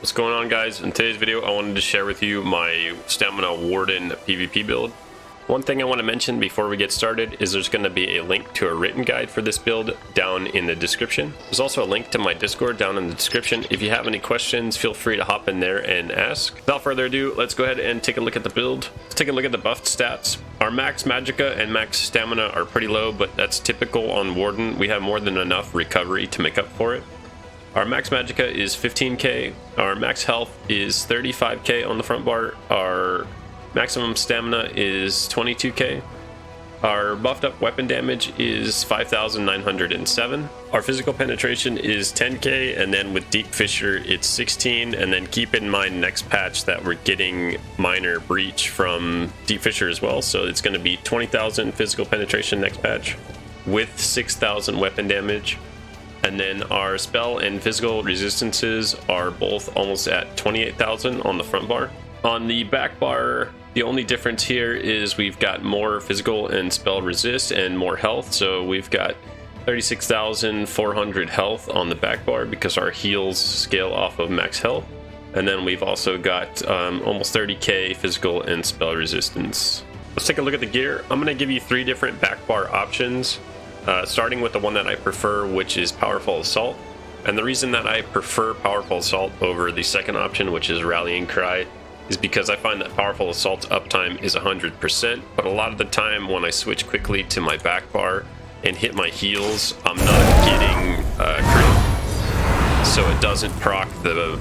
What's going on, guys? In today's video I wanted to share with you my Stamina Warden PvP build. One thing I want to mention before we get started is there's going to be a link to a written guide for this build down in the description. There's also a link to my Discord down in the description. If you have any questions, feel free to hop in there and ask. Without further ado, let's go ahead and take a look at the build. Let's take a look at the buffed stats. Our max magicka and max stamina are pretty low, but that's typical on Warden. We have more than enough recovery to make up for it. Our max magicka is 15k, our max health is 35k on the front bar, our maximum stamina is 22k, our buffed up weapon damage is 5,907, our physical penetration is 10k, and then with Deep Fissure it's 16, and then keep in mind next patch that we're getting minor breach from Deep Fissure as well, so it's going to be 20,000 physical penetration next patch with 6,000 weapon damage. And then our spell and physical resistances are both almost at 28,000 on the front bar. On the back bar, the only difference here is we've got more physical and spell resist and more health. So we've got 36,400 health on the back bar because our heals scale off of max health. And then we've also got almost 30k physical and spell resistance. Let's take a look at the gear. I'm going to give you 3 different back bar options. Starting with the one that I prefer, which is Powerful Assault. And the reason that I prefer Powerful Assault over the second option, which is Rallying Cry, is because I find that Powerful Assault's uptime is 100%, but a lot of the time when I switch quickly to my back bar and hit my heals, I'm not getting crit, so it doesn't proc the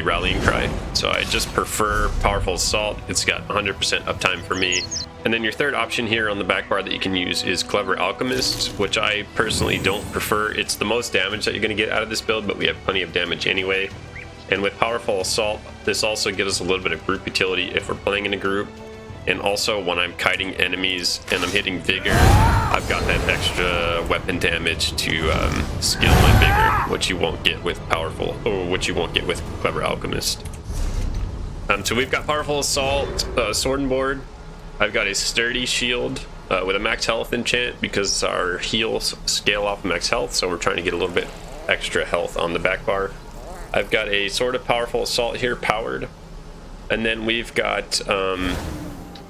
Rallying Cry. So I just prefer Powerful Assault. It's got 100% uptime for me. And then your third option here on the back bar that you can use is Clever Alchemist, which I personally don't prefer. It's the most damage that you're going to get out of this build, but we have plenty of damage anyway. And with Powerful Assault, this also gives us a little bit of group utility if we're playing in a group. And also when I'm kiting enemies and I'm hitting Vigor, I've got that extra weapon damage to skill my Vigor, which you won't get with Clever Alchemist. So we've got Powerful Assault, Sword and Board. I've got a Sturdy Shield with a max health enchant because our heals scale off max health, so we're trying to get a little bit extra health on the back bar. I've got a Sword of Powerful Assault here, powered. And then we've got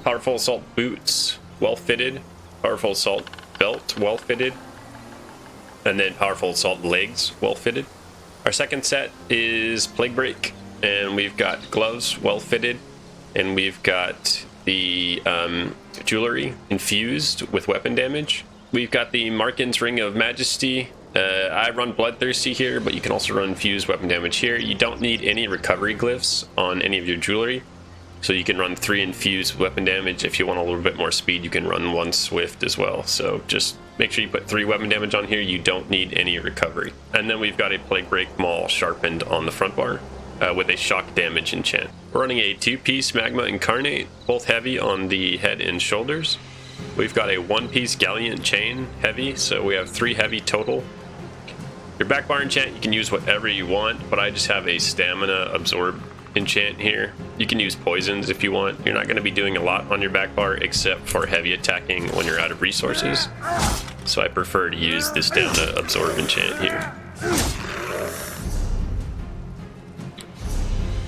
Powerful Assault Boots, well fitted. Powerful Assault Belt, well fitted. And then Powerful Assault Legs, well fitted. Our second set is Plague Break, and we've got gloves, well fitted. And we've got the jewelry infused with weapon damage. We've got the Markin's Ring of Majesty. I run Bloodthirsty here, but you can also run infused weapon damage here. You don't need any recovery glyphs on any of your jewelry, so you can run 3 infused weapon damage. If you want a little bit more speed, you can run 1 swift as well. So just make sure you put 3 weapon damage on here. You don't need any recovery. And then we've got a Plague Break Maul sharpened on the front bar with a shock damage enchant. We're running a 2-piece Magma Incarnate, both heavy on the head and shoulders. We've got a 1-piece Gallant Chain, heavy, so we have 3 heavy total. Your back bar enchant, you can use whatever you want, but I just have a Stamina Absorb enchant here. You can use poisons if you want. You're not going to be doing a lot on your back bar except for heavy attacking when you're out of resources. So I prefer to use the Stamina Absorb enchant here.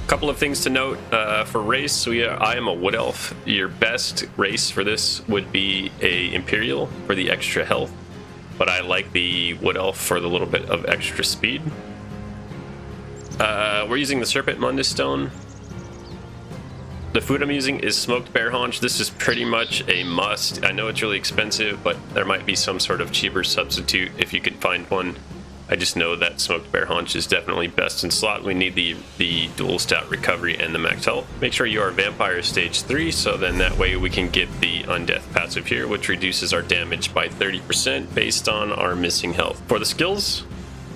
Couple of things to note for race. I am a Wood Elf. Your best race for this would be a Imperial for the extra health, but I like the Wood Elf for the little bit of extra speed. We're using the Serpent Mundus Stone. The food I'm using is smoked bear haunch. This is pretty much a must. I know it's really expensive, but there might be some sort of cheaper substitute if you could find one. I just know that smoked bear haunch is definitely best in slot. We need the dual stat recovery and the max health. Make sure you are vampire stage 3, so then that way we can get the undeath passive here, which reduces our damage by 30% based on our missing health. For the skills,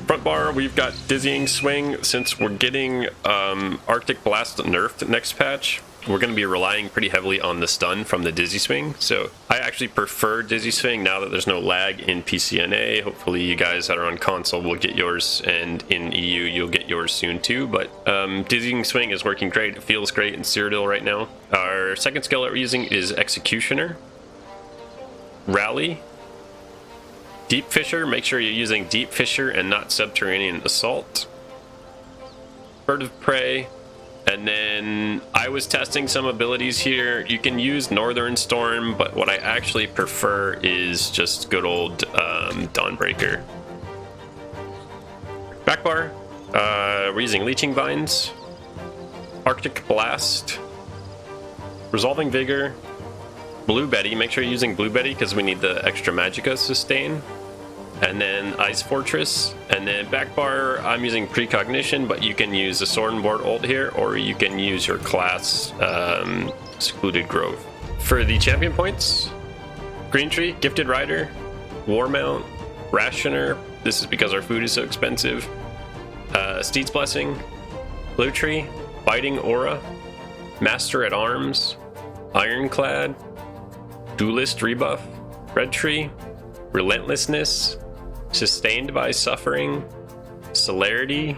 front bar, we've got Dizzying Swing. Since we're getting Arctic Blast nerfed next patch, we're going to be relying pretty heavily on the stun from the Dizzy Swing. So I actually prefer Dizzy Swing now that there's no lag in PCNA. Hopefully you guys that are on console will get yours, and in EU you'll get yours soon too. But Dizzying Swing is working great. It feels great in Cyrodiil right now. Our second skill that we're using is Executioner. Rally. Deep Fissure. Make sure you're using Deep Fissure and not Subterranean Assault. Bird of Prey. And then I was testing some abilities here. You can use Northern Storm, but what I actually prefer is just good old Dawnbreaker. Back bar, we're using Leeching Vines, Arctic Blast, Resolving Vigor, Blue Betty. Make sure you're using Blue Betty because we need the extra Magicka sustain. And then Ice Fortress, and then back bar, I'm using Precognition, but you can use the Sword and Board ult here, or you can use your class Secluded Grove. For the champion points, Green Tree, Gifted Rider, Warmount, Rationer, this is because our food is so expensive, Steed's Blessing, Blue Tree, Biting Aura, Master at Arms, Ironclad, Duelist Rebuff, Red Tree, Relentlessness, Sustained by Suffering, Celerity,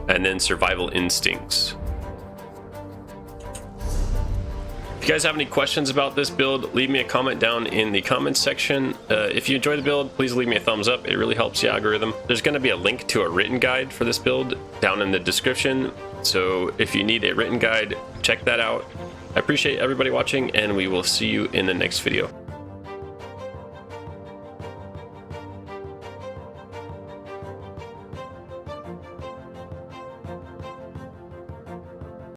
and then Survival Instincts. If you guys have any questions about this build, leave me a comment down in the comments section. If you enjoy the build, please leave me a thumbs up. It really helps the algorithm. There's going to be a link to a written guide for this build down in the description. So if you need a written guide, check that out. I appreciate everybody watching, and we will see you in the next video.